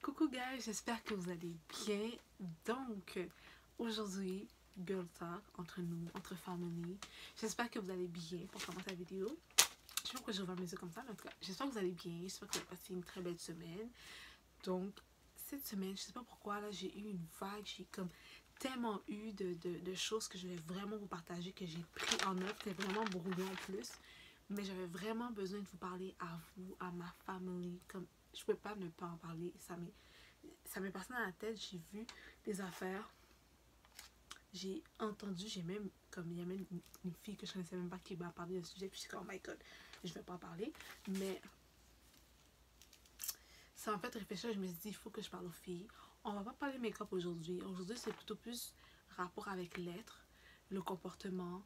Coucou guys, j'espère que vous allez bien. Donc, aujourd'hui, Girl Talk entre nous, entre familles. J'espère que vous allez bien pour commencer la vidéo. Je sais pas pourquoi je vais mes yeux comme ça, mais en tout cas, j'espère que vous allez bien. J'espère que vous avez passé une très belle semaine. Donc, cette semaine, je sais pas pourquoi, là, j'ai eu une vague. J'ai comme tellement eu de choses que je vais vraiment vous partager, que j'ai pris en œuvre. C'était vraiment brouillon en plus. Mais j'avais vraiment besoin de vous parler à vous, à ma famille. Comme je peux pas ne pas en parler. Ça m'est passé dans la tête. J'ai vu des affaires. J'ai entendu, j'ai même, comme il y a même une fille que je connaissais même pas qui m'a parlé d'un sujet. Puis je suis comme, oh my god, je vais pas en parler. Mais ça m'a fait réfléchir. Je me suis dit, il faut que je parle aux filles. On va pas parler make-up aujourd'hui. Aujourd'hui, c'est plutôt plus rapport avec l'être, le comportement.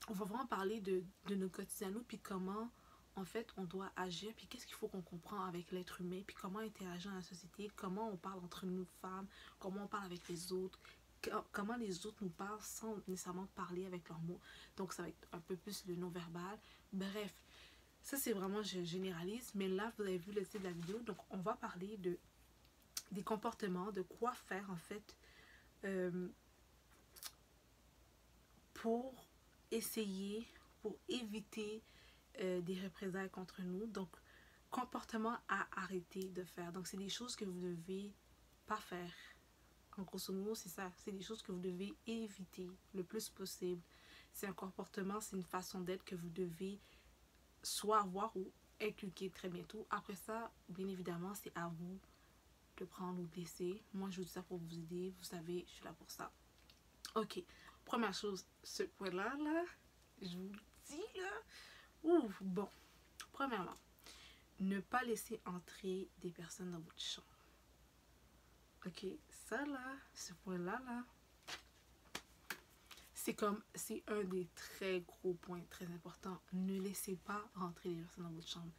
On va vraiment parler de nos quotidiens, nous, puis comment, en fait, on doit agir, puis qu'est-ce qu'il faut qu'on comprend avec l'être humain, puis comment interagir dans la société, comment on parle entre nous, femmes, comment on parle avec les autres, comment les autres nous parlent sans nécessairement parler avec leurs mots. Donc, ça va être un peu plus le non-verbal. Bref, ça, c'est vraiment, je généralise, mais là, vous avez vu le titre de la vidéo, donc on va parler des comportements, de quoi faire, en fait, pour essayer, pour éviter des représailles contre nous. Donc, comportement à arrêter de faire. Donc, c'est des choses que vous ne devez pas faire. En grosso modo, c'est ça. C'est des choses que vous devez éviter le plus possible. C'est un comportement, c'est une façon d'être que vous devez soit avoir ou inculquer très bientôt. Après ça, bien évidemment, c'est à vous de prendre ou de laisser. Moi, je vous dis ça pour vous aider. Vous savez, je suis là pour ça. Ok. Première chose, ce point-là, là, je vous le dis, là. Ouf, bon. Premièrement, ne pas laisser entrer des personnes dans votre chambre. Ok, ça là, ce point-là, là, c'est un des très gros points, très importants. Ne laissez pas rentrer les personnes dans votre chambre.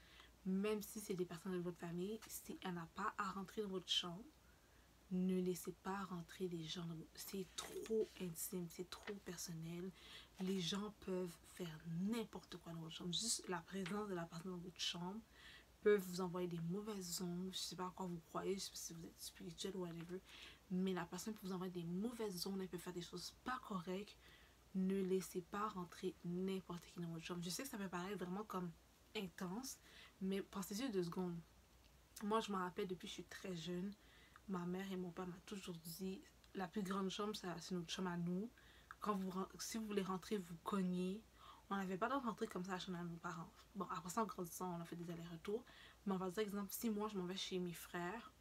Même si c'est des personnes de votre famille, si elle n'a pas à rentrer dans votre chambre, ne laissez pas rentrer les gens dans votre... C'est trop intime, c'est trop personnel. Les gens peuvent faire n'importe quoi dans votre chambre. Juste la présence de la personne dans votre chambre peuvent vous envoyer des mauvaises ondes. Je sais pas à quoi vous croyez, je sais pas si vous êtes spirituel ou whatever, mais la personne peut vous envoyer des mauvaises ondes, elle peut faire des choses pas correctes. Ne laissez pas rentrer n'importe qui dans votre chambre. Je sais que ça peut paraître vraiment comme intense, mais pensez-y 2 secondes. Moi, je me rappelle depuis que je suis très jeune, ma mère et mon père m'ont toujours dit, la plus grande chambre, c'est notre chambre à nous. Si vous voulez rentrer, vous cognez. On n'avait pas le droit de rentrer comme ça à la chambre de nos parents. Bon, après ça, en grandissant, on a fait des allers-retours. Mais on va dire, exemple, si moi, je m'en vais chez mes frères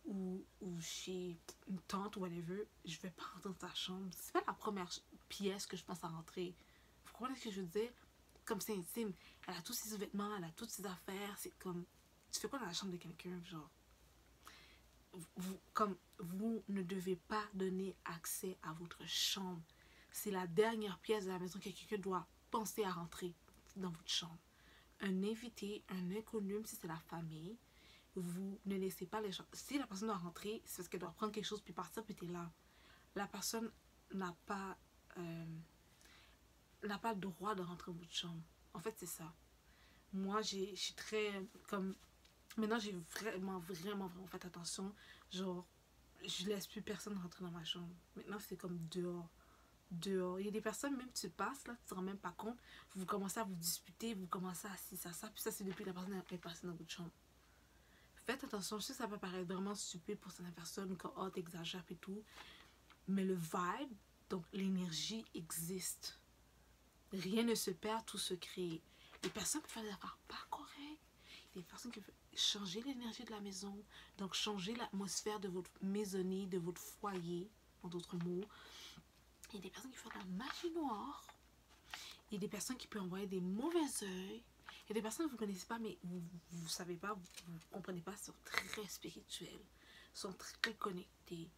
ou chez une tante ou whatever, je vais pas rentrer dans sa chambre. C'est pas la première pièce que je pense à rentrer. Vous comprenez ce que je veux dire? Comme c'est intime. Elle a tous ses vêtements, elle a toutes ses affaires. C'est comme... Tu fais quoi dans la chambre de quelqu'un, genre? Vous ne devez pas donner accès à votre chambre. C'est la dernière pièce de la maison que quelqu'un doit penser à rentrer dans votre chambre. Un invité, un inconnu, même si c'est la famille, vous ne laissez pas les gens. Si la personne doit rentrer, c'est parce qu'elle doit prendre quelque chose puis partir puis t'es là. La personne n'a pas le droit de rentrer dans votre chambre. En fait, c'est ça. Moi, je suis très comme... Maintenant, j'ai vraiment fait attention. Genre, je laisse plus personne rentrer dans ma chambre. Maintenant, c'est comme dehors. Dehors. Il y a des personnes, même tu passes là, tu te rends même pas compte. Vous commencez à vous disputer, vous commencez à ci, ça. Puis ça, c'est depuis que la personne est passée dans votre chambre. Faites attention, je sais que ça peut paraître vraiment stupide pour certaines personnes, quand oh, t'exagères et tout. Mais le vibe, donc l'énergie existe. Rien ne se perd, tout se crée. Les personnes peuvent faire des affaires pas correctes. Il y a des personnes qui peuvent changer l'énergie de la maison, donc changer l'atmosphère de votre maisonnée, de votre foyer, en d'autres mots. Il y a des personnes qui font de la magie noire. Il y a des personnes qui peuvent envoyer des mauvais œils. Il y a des personnes que vous ne connaissez pas, mais vous ne savez pas, vous ne comprenez pas, sont très spirituelles, sont très connectées.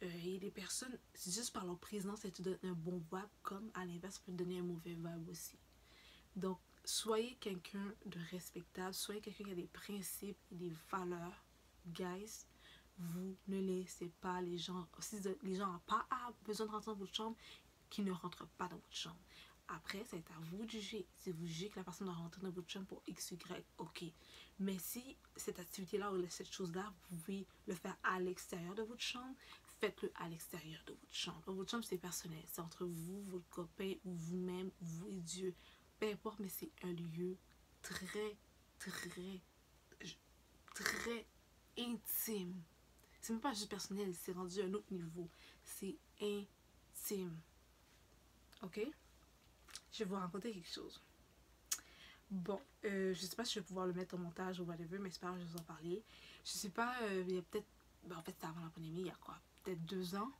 Il y a des personnes, c'est juste par leur présence, elles te donnent un bon vibe, comme à l'inverse, peut te donner un mauvais vibe aussi. Donc, soyez quelqu'un de respectable, soyez quelqu'un qui a des principes et des valeurs. Guys, vous ne laissez pas les gens, si les gens n'ont pas besoin de rentrer dans votre chambre, qu'ils ne rentrent pas dans votre chambre. Après, c'est à vous de juger. Si vous jugez que la personne doit rentrer dans votre chambre pour X, Y, ok. Mais si cette activité-là ou cette chose-là, vous pouvez le faire à l'extérieur de votre chambre, faites-le à l'extérieur de votre chambre. Votre chambre, c'est personnel. C'est entre vous, votre copain, ou vous-même, vous et Dieu. Peu importe, mais c'est un lieu très, très, très intime. C'est même pas juste personnel, c'est rendu à un autre niveau. C'est intime. Ok? Je vais vous raconter quelque chose. Bon, je sais pas si je vais pouvoir le mettre au montage ou whatever, mais j'espère que je vais vous en parler. Je sais pas, il y a peut-être... Ben, en fait, c'était avant la pandémie, il y a quoi? Peut-être 2 ans.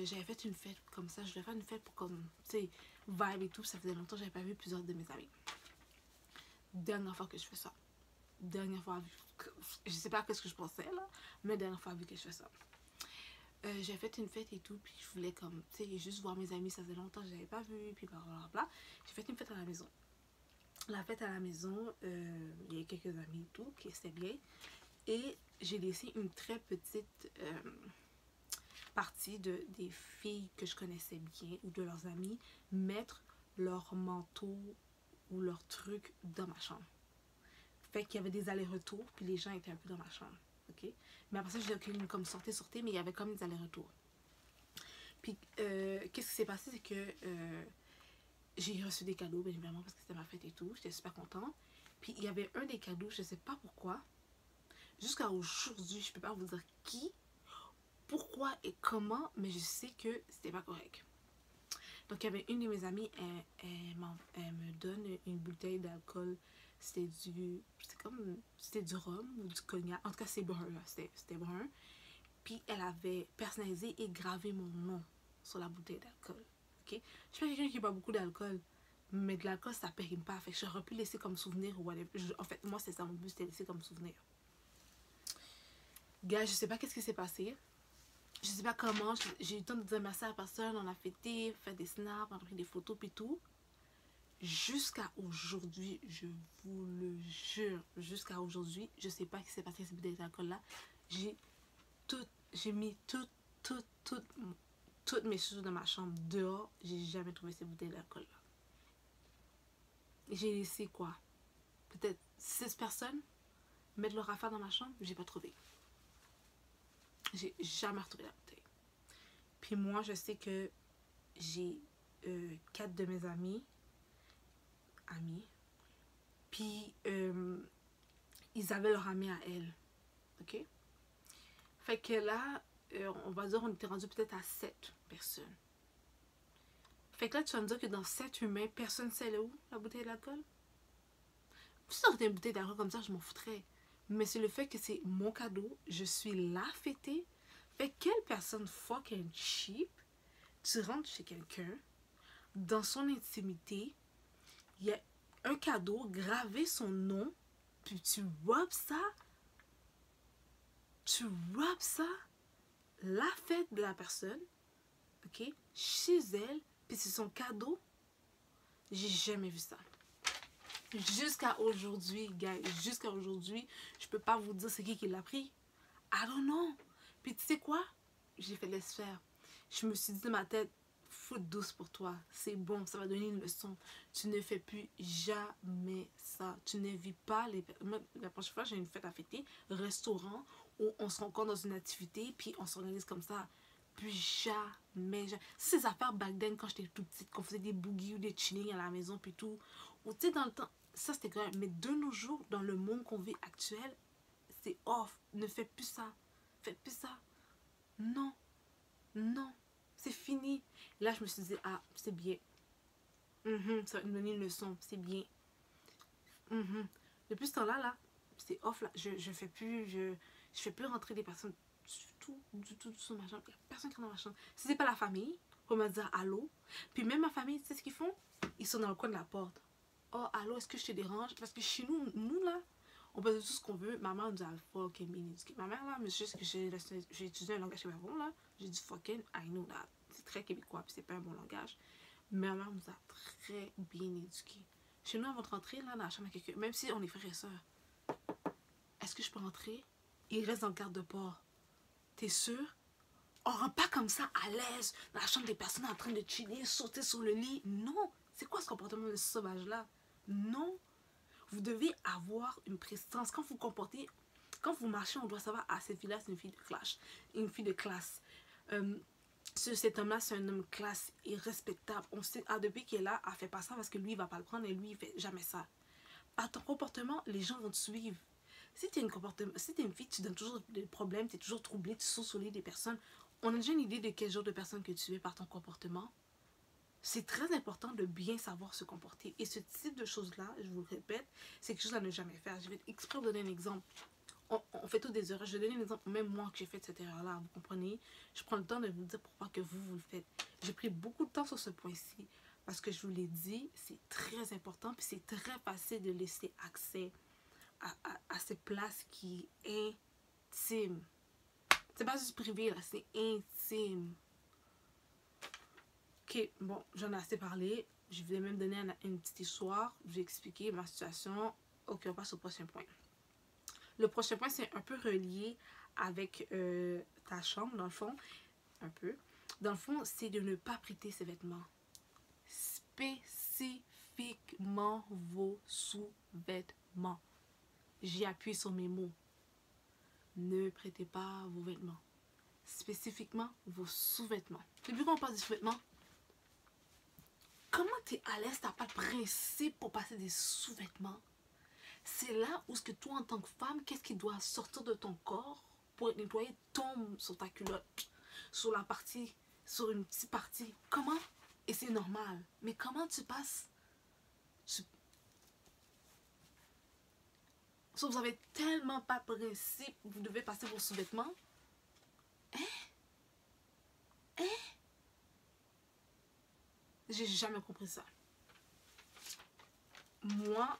J'avais fait une fête comme ça. Je voulais faire une fête pour comme, tu sais, vibe et tout. Ça faisait longtemps que j'avais pas vu plusieurs de mes amis. Dernière fois que je fais ça. Dernière fois, je sais pas ce que je pensais là, mais dernière fois vu que je fais ça. J'ai fait une fête et tout, puis je voulais comme, tu sais, juste voir mes amis, ça faisait longtemps que je n'avais pas vu, puis blablabla. J'ai fait une fête à la maison. La fête à la maison, il y a quelques amis et tout, qui c'était bien. Et j'ai laissé une très petite partie des filles que je connaissais bien, ou de leurs amis, mettre leur manteau ou leur truc dans ma chambre. Fait qu'il y avait des allers-retours, puis les gens étaient un peu dans ma chambre. Ok? Mais après ça, je dis, ok, comme sortez, mais il y avait comme des allers-retours. Puis, qu'est-ce qui s'est passé, c'est que j'ai reçu des cadeaux, bien évidemment, parce que c'était ma fête et tout. J'étais super contente. Puis, il y avait un des cadeaux, je sais pas pourquoi. Jusqu'à aujourd'hui, je peux pas vous dire qui, pourquoi et comment, mais je sais que c'était pas correct. Donc, il y avait une de mes amies, elle me donne une bouteille d'alcool. C'était du rhum ou du cognac. En tout cas, c'est brun, là. C'était brun. Puis, elle avait personnalisé et gravé mon nom sur la bouteille d'alcool. Ok? Je suis pas quelqu'un qui boit beaucoup d'alcool, mais de l'alcool, ça périme pas. Fait que j'aurais pu laisser comme souvenir ou whatever. En fait, moi, c'est ça, mon but, c'était laisser comme souvenir. Gars, je sais pas qu'est-ce qui s'est passé. Je sais pas comment. J'ai eu le temps de dire merci à la personne. On a fêté, fait des snaps, on a pris des photos, puis tout. Jusqu'à aujourd'hui, je vous le jure, jusqu'à aujourd'hui, je sais pas ce qui s'est passé avec cette bouteille d'alcool là. J'ai mis toutes mes choses dans ma chambre dehors. J'ai jamais trouvé cette bouteille d'alcool là. J'ai laissé quoi? Peut-être 6 personnes mettre leur affaire dans ma chambre. J'ai pas trouvé. J'ai jamais retrouvé la bouteille. Puis moi, je sais que j'ai 4 de mes amis. Puis ils avaient leur ami à elle. Ok? Fait que là, on va dire on était rendu peut-être à 7 personnes. Fait que là, tu vas me dire que dans 7 humains, personne sait où la bouteille d'alcool? Si ça aurait été une bouteille d'alcool comme ça, je m'en foutrais. Mais c'est le fait que c'est mon cadeau, je suis là fêtée. Fait que quelle personne fucking cheap, tu rentres chez quelqu'un, dans son intimité, il y a un cadeau, gravé son nom, puis tu robes ça, la fête de la personne, ok, chez elle, puis c'est son cadeau. J'ai jamais vu ça. Jusqu'à aujourd'hui, guys, jusqu'à aujourd'hui, je peux pas vous dire c'est qui l'a pris. I don't know. Puis tu sais quoi? J'ai fait laisse faire. Je me suis dit dans ma tête, foute douce pour toi. C'est bon, ça va donner une leçon. Tu ne fais plus jamais ça. Tu ne vis pas les... La prochaine fois, j'ai une fête à fêter, restaurant, où on se rencontre dans une activité, puis on s'organise comme ça. Plus jamais. Ces affaires back then, quand j'étais toute petite, qu'on faisait des boogies ou des chillings à la maison, puis tout. Ou tu sais, dans le temps, ça c'était quand même. Mais de nos jours, dans le monde qu'on vit actuel, c'est off. Ne faites plus ça. Faites plus ça. Non. Non. C'est fini. Là, je me suis dit, ah, c'est bien. Ça va me donner une leçon. C'est bien. Depuis ce temps-là, là, c'est off. Là. Je fais plus. Je fais plus rentrer des personnes du tout sur ma chambre. Il n'y a personne qui rentre dans ma chambre. Si c'est pas la famille, pour me dire allô. Puis même ma famille, tu sais ce qu'ils font? Ils sont dans le coin de la porte. Oh, allô, est-ce que je te dérange? Parce que chez nous là, on peut dire tout ce qu'on veut. Ma mère nous a fucking bien éduqué. Ma mère là, mais c'est juste que j'ai étudié un langage québécois là. J'ai dit fucking, I know that. C'est très québécois, puis c'est pas un bon langage. Mais ma mère nous a très bien éduqués. Chez nous, avant de rentrer là, dans la chambre à quelqu'un, même si on est frères et sœurs, est-ce que je peux rentrer? Il reste dans le garde-port. T'es sûr? On rentre pas comme ça à l'aise dans la chambre des personnes en train de chiller, sauter sur le lit. Non, C'est quoi ce comportement de sauvage-là? Non. Vous devez avoir une prestance. Quand vous comportez, quand vous marchez, on doit savoir, ah, cette fille-là, c'est une fille de classe. Une fille de classe. Cet homme-là, c'est un homme classe et respectable. On sait, ah, depuis qu'il est là, elle fait pas ça parce que lui, il va pas le prendre et lui, il fait jamais ça. À ton comportement, les gens vont te suivre. Si tu es une fille, tu donnes toujours des problèmes, tu es toujours troublé, tu sous-solis des personnes, on a déjà une idée de quel genre de personne que tu es par ton comportement. C'est très important de bien savoir se comporter. Et ce type de choses-là, je vous le répète, c'est quelque chose à ne jamais faire. Je vais exprès vous donner un exemple. On fait tous des erreurs. Je vais donner un exemple, même moi, que j'ai fait cette erreur-là. Vous comprenez? Je prends le temps de vous dire pourquoi que vous le faites. J'ai pris beaucoup de temps sur ce point-ci. Parce que je vous l'ai dit, c'est très important. Puis c'est très facile de laisser accès à ces places qui est intime. C'est pas juste privé, là. C'est intime. Ok, bon, j'en ai assez parlé. Je vais même donner une petite histoire. Je vais expliquer ma situation. Ok, on passe au prochain point. Le prochain point, c'est un peu relié avec ta chambre, dans le fond. Un peu. Dans le fond, c'est de ne pas prêter ses vêtements. Spécifiquement vos sous-vêtements. J'y appuie sur mes mots. Ne prêtez pas vos vêtements. Spécifiquement vos sous-vêtements. Depuis qu'on parle des sous-vêtements, comment tu es à l'aise, tu n'as pas de principe pour passer des sous-vêtements? C'est là où ce que toi, en tant que femme, qu'est-ce qui doit sortir de ton corps pour être nettoyé tombe sur ta culotte, sur la partie, sur une petite partie. Comment? Et c'est normal. Mais comment tu passes? Vous n'avez tellement pas de principe, vous devez passer vos sous-vêtements. J'ai jamais compris ça. Moi,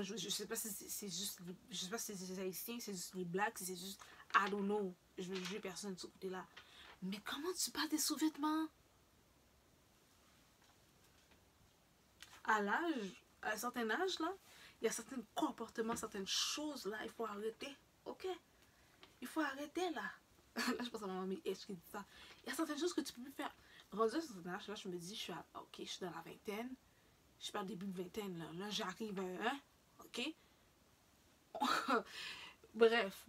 je sais pas si c'est juste, je sais pas si c'est les Haïtiens, c'est juste les Blacks, si c'est juste, I don't know. Je veux juger personne de ce côté-là. Mais comment tu passes des sous-vêtements? À un certain âge, là, il y a certains comportements, certaines choses, là, il faut arrêter. Ok? Il faut arrêter, là. Là, je pense à ma mamie H qui dit ça. Il y a certaines choses que tu peux plus faire. Rendu à un certain âge, là, je me dis, ok, je suis dans la vingtaine. Je suis pas au début de vingtaine, là. Là, j'arrive à un, ok? Bref.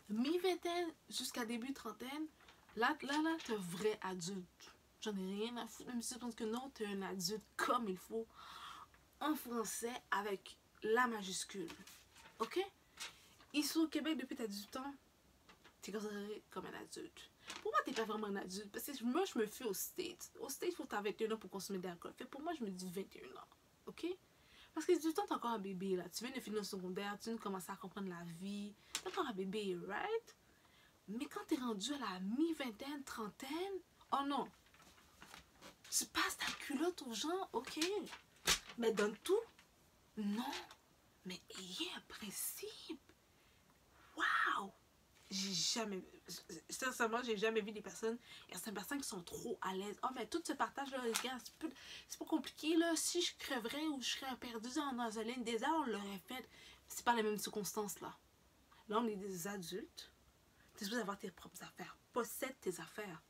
Mi-vingtaine jusqu'à début trentaine, là, t'es un vrai adulte. J'en ai rien à foutre. Même si tu penses que non, t'es un adulte comme il faut. En français, avec la majuscule. Ok? Ici au Québec, depuis t'as 18 ans, t'es considéré comme un adulte. Pour moi, t'es pas vraiment un adulte. Parce que moi, je me fie aux States. Aux States, il faut que t'aies 21 ans pour consommer de l'alcool. Pour moi, je me dis 21 ans. Ok? Parce que 18 ans, t'es encore un bébé, là. Tu viens de finir le secondaire, tu viens de commencer à comprendre la vie. T'es encore un bébé, right? Mais quand t'es rendu à la mi-vingtaine, trentaine, oh non. Tu passes ta culotte aux gens, ok? Mais donne tout? Non. Mais ayez un principe. Waouh! Sincèrement, j'ai jamais vu des personnes. Il y a certaines personnes qui sont trop à l'aise. Oh, mais tout ce partage-là, les gars, c'est pas compliqué, là. Si je crèverais ou je serais perdue dans un ligne désert, on l'aurait fait. C'est pas les mêmes circonstances, là. Là, on est des adultes. Tu es supposé avoir tes propres affaires. Possède tes affaires.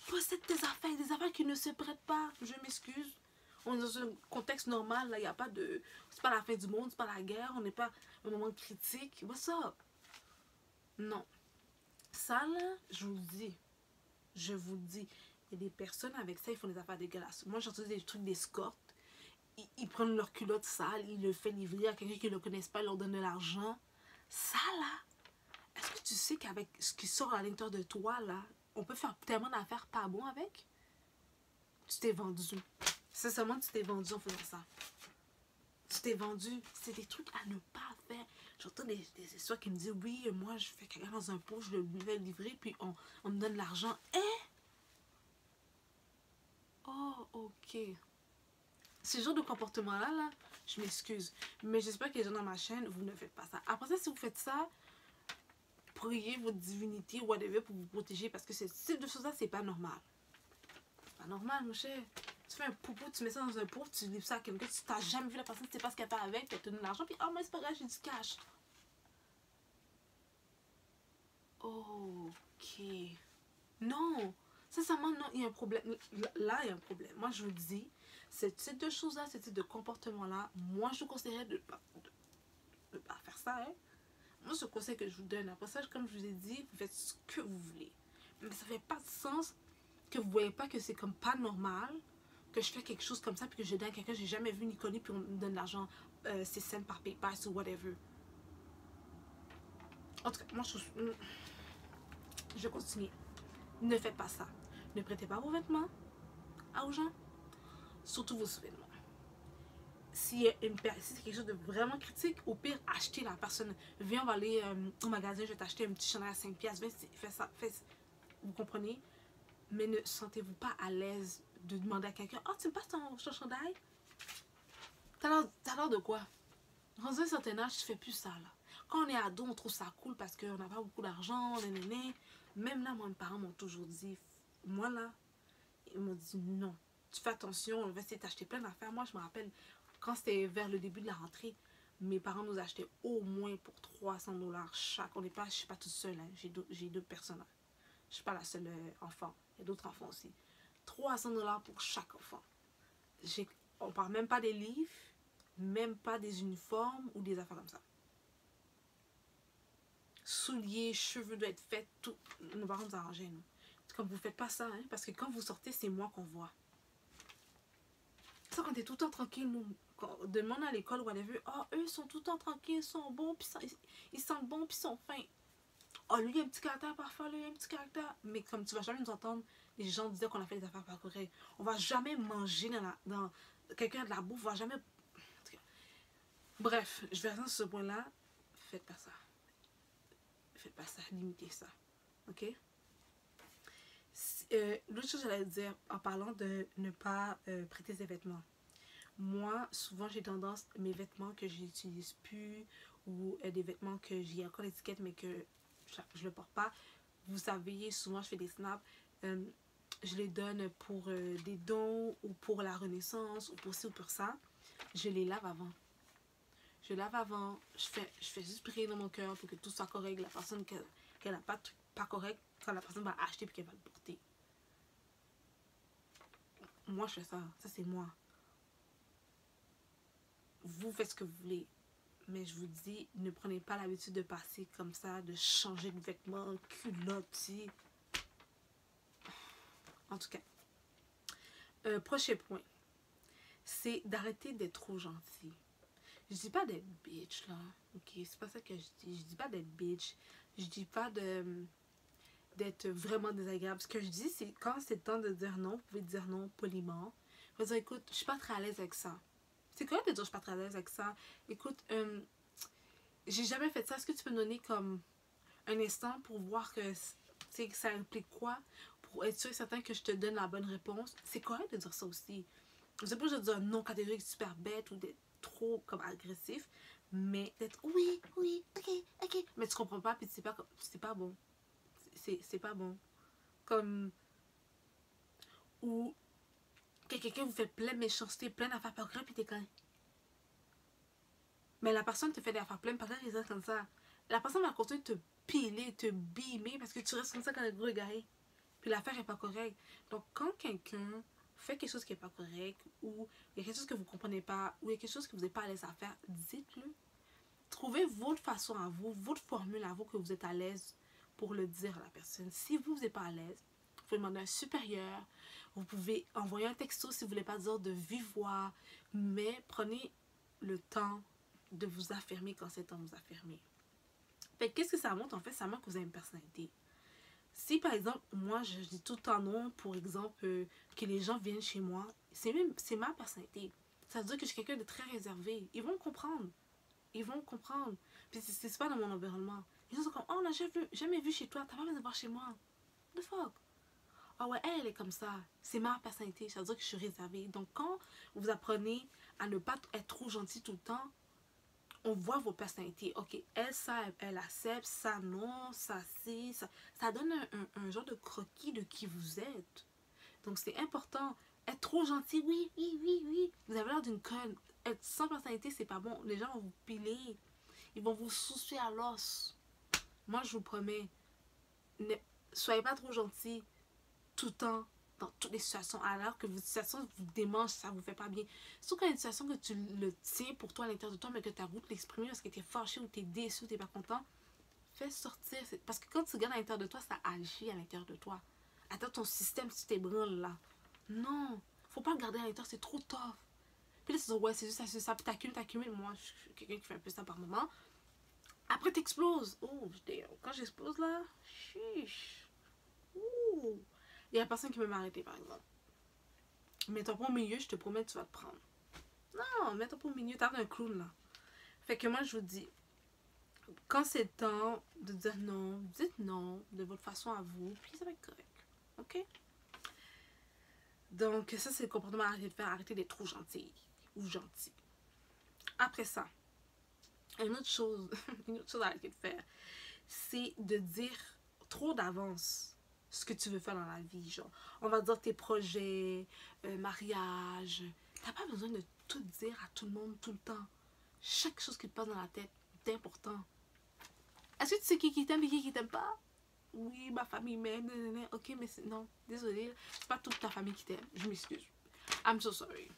Possède tes affaires. Des affaires qui ne se prêtent pas. Je m'excuse. On est dans un contexte normal, là. Il n'y a pas de. C'est pas la fin du monde, c'est pas la guerre. On n'est pas un moment critique. What's up? Non. Ça, là, je vous le dis. Je vous le dis. Il y a des personnes avec ça, ils font des affaires dégueulasses. Moi, j'ai entendu des trucs d'escorte. Ils prennent leur culotte sale, ils le font livrer à quelqu'un qui ne le connaisse pas, ils leur donnent de l'argent. Ça, là, est-ce que tu sais qu'avec ce qui sort à l'intérieur de toi, là, on peut faire tellement d'affaires pas bon avec? Tu t'es vendu. Sincèrement, tu t'es vendu en faisant ça. Tu t'es vendu. C'est des trucs à ne pas faire. J'entends des histoires qui me disent, oui, moi, je fais quelqu'un dans un pot, je le vais livrer, puis on me donne l'argent. Oh, ok. Ce genre de comportement-là, là, je m'excuse. Mais j'espère que les gens dans ma chaîne, vous ne faites pas ça. Après ça, si vous faites ça, priez votre divinité, whatever, pour vous protéger. Parce que ce type de choses-là, c'est pas normal. C'est pas normal, mon cher. Tu fais un poupou, tu mets ça dans un pot, tu livres ça à quelqu'un, tu n'as jamais vu la personne, tu sais pas ce qu'elle fait avec, elle te donne de l'argent, puis oh, mais c'est pas grave, j'ai du cash. Ok. Non. Sincèrement, non, il y a un problème. Là, il y a un problème. Moi, je vous dis, ce type de choses-là, ce type de comportement-là, moi, je vous conseillerais de ne pas faire ça. Hein. Moi, ce conseil que je vous donne, après ça, comme je vous ai dit, vous faites ce que vous voulez. Mais ça fait pas de sens que vous voyez pas que c'est comme pas normal que je fais quelque chose comme ça puis que je donne à quelqu'un que j'ai jamais vu ni connu puis on me donne de l'argent 6 cents par PayPal ou whatever. En tout cas, moi, je continue. Ne faites pas ça. Ne prêtez pas vos vêtements aux gens, surtout vos sous-vêtements. Si c'est quelque chose de vraiment critique, au pire, achetez la personne. Viens, on va aller au magasin, je vais t'acheter un petit chandail à 5 piastres. Fais ça, vous comprenez? Mais ne sentez-vous pas à l'aise de demander à quelqu'un, oh, tu me passes ton chandail? T'as l'air de quoi? Dans un certain âge, tu fais plus ça, là. Quand on est ado, on trouve ça cool parce qu'on n'a pas beaucoup d'argent, Même là, mes parents m'ont toujours dit, moi là, ils m'ont dit non. Tu fais attention, on va essayer de t'acheter plein d'affaires. Moi, je me rappelle, quand c'était vers le début de la rentrée, mes parents nous achetaient au moins pour 300$ chaque. Je suis pas toute seule, hein. J'ai deux personnes. Là. Je suis pas la seule enfant. Il y a d'autres enfants aussi. 300$ pour chaque enfant. On parle même pas des livres, même pas des uniformes ou des affaires comme ça. Souliers, cheveux doivent être faits, tout. Nos parents nous arrangeaient, nous. Comme vous faites pas ça, hein, parce que quand vous sortez, c'est moi qu'on voit. Ça, quand t'es tout le temps tranquille, nous, quand on demande à l'école, whatever, oh, eux sont tout le temps tranquilles, ils sont bons, puis ils sentent bons, puis ils sont fins. Oh, lui, il a un petit caractère parfois, lui, il a un petit caractère. Mais comme tu vas jamais nous entendre, les gens disaient qu'on a fait des affaires pas correctes. On va jamais manger dans quelqu'un de la bouffe, on va jamais. Bref, je vais rester sur ce point-là. Faites pas ça. Faites pas ça, limitez ça. Ok? L'autre chose que j'allais dire en parlant de ne pas prêter ses vêtements. Moi, souvent, j'ai tendance, mes vêtements que j'utilise plus ou des vêtements que j'ai encore l'étiquette mais que je le porte pas. Vous savez, souvent, je fais des snaps. Je les donne pour des dons ou pour la renaissance ou pour ci ou pour ça. Je les lave avant. Je lave avant. Je fais juste prier dans mon cœur pour que tout soit correct. La personne qu'elle n'a pas correct, quand la personne va acheter puis qu'elle va le porter. Moi, je fais ça. Ça, c'est moi. Vous faites ce que vous voulez. Mais je vous dis, ne prenez pas l'habitude de passer comme ça, de changer de vêtements, culottes. En tout cas. Prochain point. C'est d'arrêter d'être trop gentil. Je dis pas d'être bitch, là. Ok, c'est pas ça que je dis. Je dis pas d'être bitch. Je dis pas d'être vraiment désagréable. Ce que je dis, c'est quand c'est le temps de dire non, vous pouvez dire non poliment. Vous pouvez dire, écoute, je suis pas très à l'aise avec ça. C'est correct de dire je suis pas très à l'aise avec ça. Écoute, j'ai jamais fait ça. Est-ce que tu peux me donner comme un instant pour voir que ça implique quoi? Pour être sûr et certain que je te donne la bonne réponse. C'est correct de dire ça aussi. C'est pas juste de dire non catégorique super bête ou d'être trop comme agressif. Mais d'être oui, ok. Mais tu comprends pas puis c'est pas bon. C'est pas bon. Comme. Ou que quelqu'un vous fait plein de méchanceté, plein d'affaires pas graves, puis t'es quand même. Mais la personne te fait des affaires pleines, pas grave, comme ça. La personne va continuer de te piler, te bimer, parce que tu restes comme ça quand elle te regarde. Puis l'affaire est pas correcte. Donc, quand quelqu'un fait quelque chose qui est pas correct, ou il y a quelque chose que vous comprenez pas, ou il y a quelque chose que vous n'êtes pas à l'aise à faire, dites-le. Trouvez votre façon à vous, votre formule à vous que vous êtes à l'aise pour le dire à la personne. Si vous n'êtes pas à l'aise, vous pouvez demander à un supérieur, vous pouvez envoyer un texto si vous ne voulez pas dire de vive voix, mais prenez le temps de vous affirmer quand c'est temps de vous affirmer. Fait qu'est-ce que ça montre en fait? Ça montre que vous avez une personnalité. Si par exemple, moi je dis tout le temps non, pour exemple, que les gens viennent chez moi, c'est ma personnalité. Ça veut dire que je suis quelqu'un de très réservé. Ils vont comprendre. Puis c'est pas dans mon environnement. Les gens sont comme, oh, on n'a jamais vu chez toi, t'as pas besoin de voir chez moi. The fuck? Ah ouais, elle est comme ça. C'est ma personnalité. Ça veut dire que je suis réservée. Donc quand vous apprenez à ne pas être trop gentil tout le temps, on voit vos personnalités. Ok, elle accepte, ça non, ça si, ça donne un genre de croquis de qui vous êtes. Donc c'est important. Être trop gentil, oui. Vous avez l'air d'une conne. Être sans personnalité, c'est pas bon. Les gens vont vous piler. Ils vont vous soucier à l'os. Moi, je vous promets, ne soyez pas trop gentil. tout le temps, dans toutes les situations, alors que vos situations vous démangent, ça vous fait pas bien. Surtout quand il y a une situation que tu le tiens pour toi à l'intérieur de toi, mais que tu as goût de l'exprimer parce que tu es fâché ou tu es déçu ou tu n'es pas content, fais sortir. Parce que quand tu gardes à l'intérieur de toi, ça agit à l'intérieur de toi. Attends, ton système, si tu t'ébranles là. Non, faut pas le garder à l'intérieur, c'est trop tough. Puis là, tu dis, ouais, c'est juste ça, c'est ça. Puis t'accumules. Moi, je suis quelqu'un qui fait un peu ça par moment. Après, t'exploses. Oh, quand j'explose là, chiche. Ouh. Il y a personne qui veut m'arrêter, par exemple. Mets-toi pas au milieu, je te promets, tu vas te prendre. Non, mets-toi pas au milieu, t'as un clown là. Fait que moi, je vous dis, quand c'est le temps de dire non, dites non de votre façon à vous, puis ça va être correct. Ok? Donc, ça, c'est le comportement à arrêter de faire. Arrêtez d'être trop gentil ou gentil. Après ça, une autre chose, une autre chose à arrêter de faire, c'est de dire trop d'avance ce que tu veux faire dans la vie. Genre, on va dire tes projets, mariage. T'as pas besoin de tout dire à tout le monde tout le temps. Chaque chose qui te passe dans la tête est important. Est-ce que tu sais qui t'aime et qui t'aime pas? Oui, ma famille m'aime, ok, mais non, désolé, c'est pas toute ta famille qui t'aime, je m'excuse. I'm so sorry.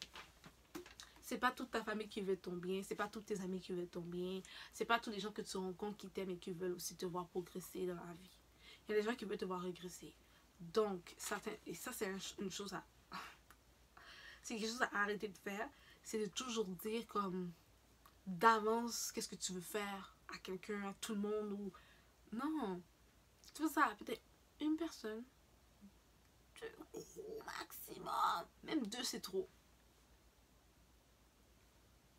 C'est pas toute ta famille qui veut ton bien, c'est pas tous tes amis qui veulent ton bien, c'est pas tous les gens que tu rencontres qui t'aiment et qui veulent aussi te voir progresser dans la vie. Il y a des gens qui veulent te voir régresser. Donc, et ça, c'est une chose à. C'est quelque chose à arrêter de faire, c'est de toujours dire comme d'avance qu'est-ce que tu veux faire à quelqu'un, à tout le monde ou. Non. Tu veux ça, peut-être une personne, deux, au maximum. Même deux, c'est trop.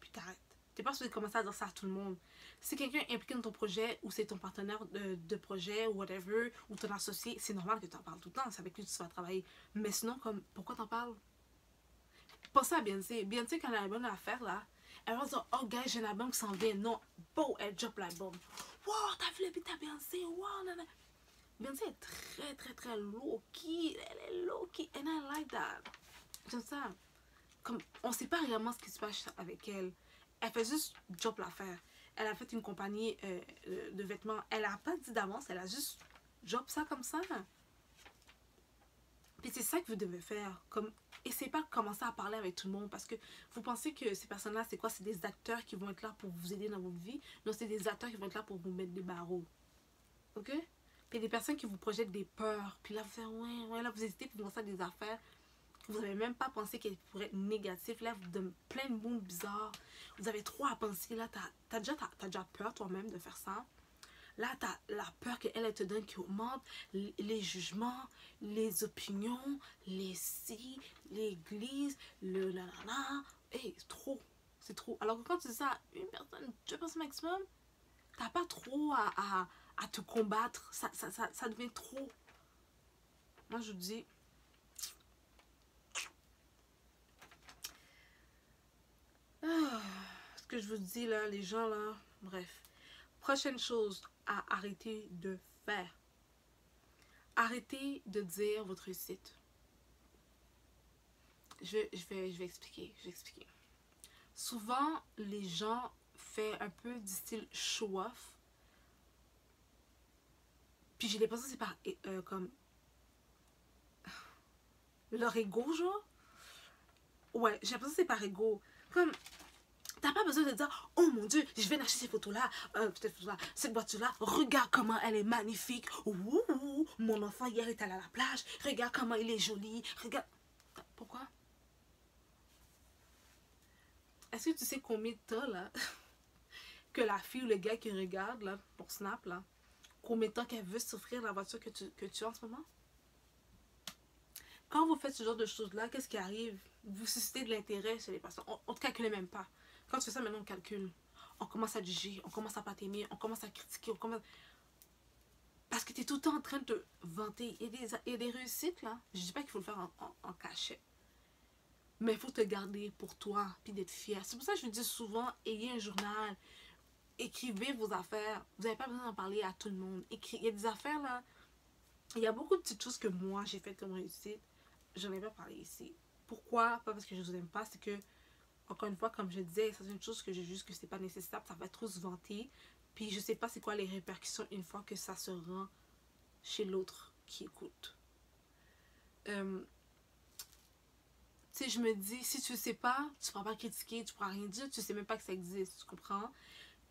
Puis t'arrêtes. T'es pas supposé commencer à dire ça à tout le monde. Si quelqu'un est impliqué dans ton projet, ou c'est ton partenaire de projet, ou whatever, ou ton associé, c'est normal que tu en parles tout le temps. C'est avec lui que tu vas travailler. Mais sinon, comme, pourquoi t'en parles? Pensez à Beyoncé. Beyoncé, quand elle a une bonne affaire, là, elle va dire, oh, gars, j'ai un album qui s'en vient. Non, bon, elle drop l'album. Wow, t'as vu le beat à Beyoncé? Wow, nanana. Beyoncé est très, très, très low-key. Elle est low-key. And I like that. J'aime ça. Comme, on sait pas réellement ce qui se passe avec elle. Elle fait juste job l'affaire. Elle a fait une compagnie de vêtements. Elle a pas dit d'avance. Elle a juste job ça comme ça. Puis c'est ça que vous devez faire. Comme, essayez pas de commencer à parler avec tout le monde parce que vous pensez que ces personnes-là, c'est quoi? C'est des acteurs qui vont être là pour vous aider dans votre vie. Non, c'est des acteurs qui vont être là pour vous mettre des barreaux. Ok? Puis des personnes qui vous projettent des peurs. Puis là, vous faites, ouais, là, vous hésitez, puis vous pensez à des affaires que vous n'avez même pas pensé qu'elles pourraient être négatives. Là, vous donnez plein de mots bizarres. Vous avez trop à penser. Là, t'as déjà peur toi-même de faire ça. Là, t'as la peur qu'elle te donne qui augmente. Les jugements, les opinions, les si, l'église, le nanana. Hey, c'est trop. C'est trop. Alors que quand tu dis ça à une personne, deux personnes maximum, t'as pas trop à te combattre. Ça devient trop. Moi, je vous dis. Ce que je vous dis là, les gens là. Bref. Prochaine chose à arrêter de faire. Arrêtez de dire votre réussite. Je vais expliquer. Souvent, les gens font un peu du style show-off. Puis j'ai l'impression que c'est par comme leur ego, genre. Ouais, j'ai l'impression que c'est par ego. Comme, t'as pas besoin de dire, oh mon Dieu, je viens d'acheter ces photos-là, cette voiture-là, regarde comment elle est magnifique. Ouh, mon enfant hier est allé à la plage, regarde comment il est joli, regarde. Pourquoi? Est-ce que tu sais combien de temps, là, que la fille ou le gars qui regarde, là, pour Snap, là, combien de temps qu'elle veut s'offrir la voiture que tu as en ce moment? Quand vous faites ce genre de choses-là, qu'est-ce qui arrive? Vous suscitez de l'intérêt chez les personnes. On ne te calcule même pas. Quand tu fais ça, maintenant, on calcule. On commence à juger, on commence à pas t'aimer, on commence à critiquer, on commence... Parce que tu es tout le temps en train de te vanter. Il y a des réussites, là. Je dis pas qu'il faut le faire en cachette. Mais il faut te garder pour toi, puis d'être fier. C'est pour ça que je vous dis souvent, ayez un journal. Écrivez vos affaires. Vous n'avez pas besoin d'en parler à tout le monde. Il y a des affaires, là. Il y a beaucoup de petites choses que moi, j'ai faites comme réussite. J'en ai pas parlé ici. Pourquoi? Pas parce que je vous aime pas, c'est que, encore une fois, comme je disais, c'est une chose que j'ai juste que c'est pas nécessaire, ça va trop se vanter. Puis je sais pas c'est quoi les répercussions une fois que ça se rend chez l'autre qui écoute. tu sais, je me dis, si tu sais pas, tu ne pourras pas critiquer, tu ne pourras rien dire, tu sais même pas que ça existe, tu comprends?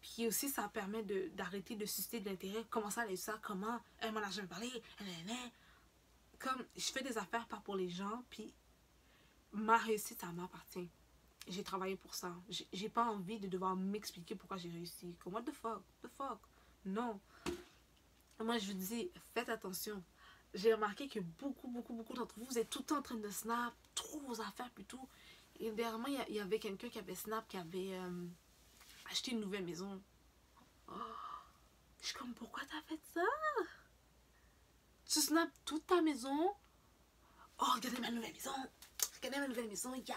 Puis aussi, ça permet d'arrêter de susciter de l'intérêt. Comment ça, elle a eu ça? Comment? Elle m'en a jamais parlé. Comme, je fais des affaires pas pour les gens, puis ma réussite, ça m'appartient. J'ai travaillé pour ça. J'ai pas envie de devoir m'expliquer pourquoi j'ai réussi. Comme, what the fuck? The fuck? Non. Moi, je vous dis, faites attention. J'ai remarqué que beaucoup d'entre vous, vous êtes tout le temps en train de snap, trop vos affaires plutôt. Et dernièrement, il y avait quelqu'un qui avait snap, qui avait acheté une nouvelle maison. Oh, je suis comme, pourquoi t'as fait ça? Tu snaps toute ta maison. Oh, regardez ma nouvelle maison. Regardez ma nouvelle maison. Yeah.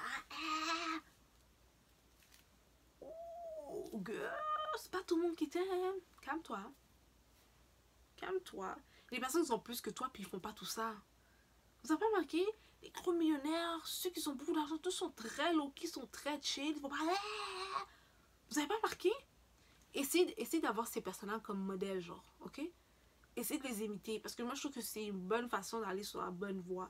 Oh, girl, c'est pas tout le monde qui t'aime. Calme-toi. Calme-toi. Les personnes qui ont plus que toi, puis ils font pas tout ça. Vous avez pas remarqué? Les gros millionnaires, ceux qui ont beaucoup d'argent, tous sont très low-key, sont très chill. Ils vont pas... Vous avez pas remarqué? Essayez d'avoir ces personnes-là comme modèle, genre, ok? Essayez de les imiter, parce que moi, je trouve que c'est une bonne façon d'aller sur la bonne voie.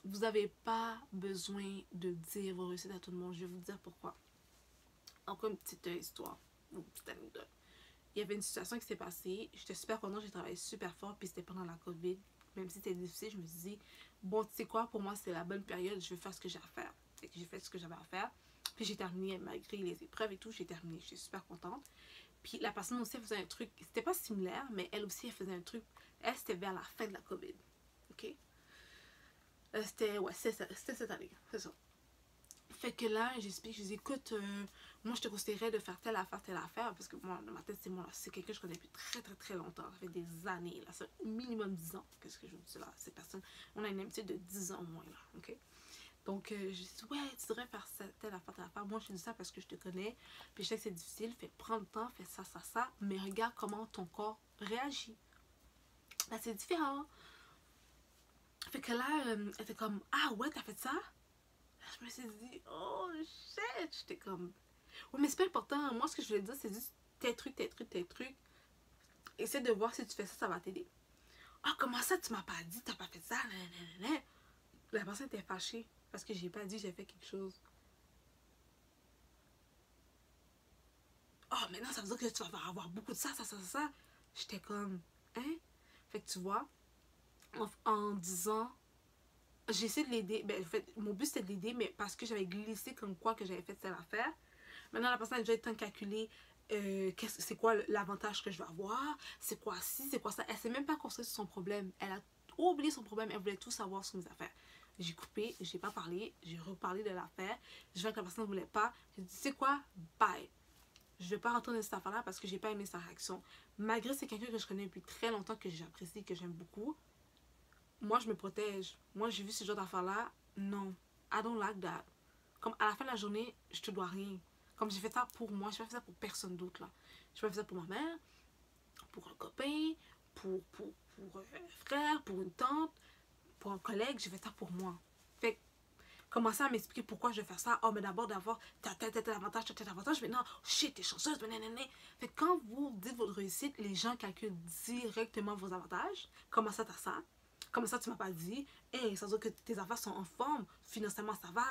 Vous n'avez pas besoin de dire vos réussites à tout le monde. Je vais vous dire pourquoi. Encore une petite histoire, une petite anecdote. Il y avait une situation qui s'est passée. J'étais super contente, j'ai travaillé super fort, puis c'était pendant la COVID. Même si c'était difficile, je me suis dit, bon, tu sais quoi, pour moi, c'est la bonne période, je vais faire ce que j'ai à faire. Et que j'ai fait ce que j'avais à faire. Puis j'ai terminé, malgré les épreuves et tout, j'ai terminé. J'étais super contente. Puis la personne aussi, elle faisait un truc, c'était pas similaire, mais elle aussi, elle faisait un truc. Elle, c'était vers la fin de la COVID. Ok? C'était cette année, c'est ça. Fait que là, j'explique, je dis, écoute, moi, je te conseillerais de faire telle affaire, parce que moi, dans ma tête, c'est quelqu'un que je connais depuis très longtemps, ça fait des années, là, c'est minimum 10 ans, qu'est-ce que je vous dis là, ces personnes, on a une amitié de 10 ans au moins, là, ok? Donc, je dis, ouais, tu devrais faire telle affaire, moi, je te dis ça parce que je te connais, puis je sais que c'est difficile, fais prendre le temps, fais ça, mais regarde comment ton corps réagit. Là, c'est différent. Fait que là, elle était comme, ah ouais, t'as fait ça? Je me suis dit, oh shit, j'étais comme, ouais, mais c'est pas important. Moi, ce que je voulais dire, c'est juste tes trucs. Essaie de voir si tu fais ça, ça va t'aider. Ah, comment ça, tu m'as pas dit, t'as pas fait ça? Nanana. La personne était fâchée parce que j'ai pas dit, j'ai fait quelque chose. Oh, maintenant, ça veut dire que tu vas avoir beaucoup de ça. J'étais comme, hein? Fait que tu vois, en disant, j'ai essayé de l'aider. Ben, en fait, mon but c'était de l'aider, mais parce que j'avais glissé comme quoi que j'avais fait cette affaire. Maintenant, la personne a déjà été en calculé c'est quoi l'avantage que je vais avoir, c'est quoi ci, c'est quoi ça. Elle s'est même pas construite sur son problème. Elle a oublié son problème, elle voulait tout savoir sur mes affaires. J'ai coupé, j'ai pas parlé, j'ai reparlé de l'affaire. Je vois que la personne ne voulait pas. J'ai dit, c'est quoi? Bye. Je vais pas rentrer dans cette affaire-là parce que j'ai pas aimé sa réaction. Malgré c'est quelqu'un que je connais depuis très longtemps, que j'apprécie, que j'aime beaucoup. Moi, je me protège. Moi, j'ai vu ce genre d'affaires-là. Non. I don't like that. Comme à la fin de la journée, je te dois rien. Comme j'ai fait ça pour moi, je n'ai pas fait ça pour personne d'autre, là. Je pas fait ça pour ma mère, pour un copain, pour un frère, pour une tante, pour un collègue. J'ai fait ça pour moi. Fait commencer à m'expliquer pourquoi je vais faire ça. Oh, mais d'abord d'avoir tel avantage. Maintenant, shit, t'es chanceuse. Fait que quand vous dites votre réussite, les gens calculent directement vos avantages. Comment ça, t'as ça? Comment ça, tu m'as pas dit? Hey, ça veut dire que tes affaires sont en forme. Financièrement, ça va.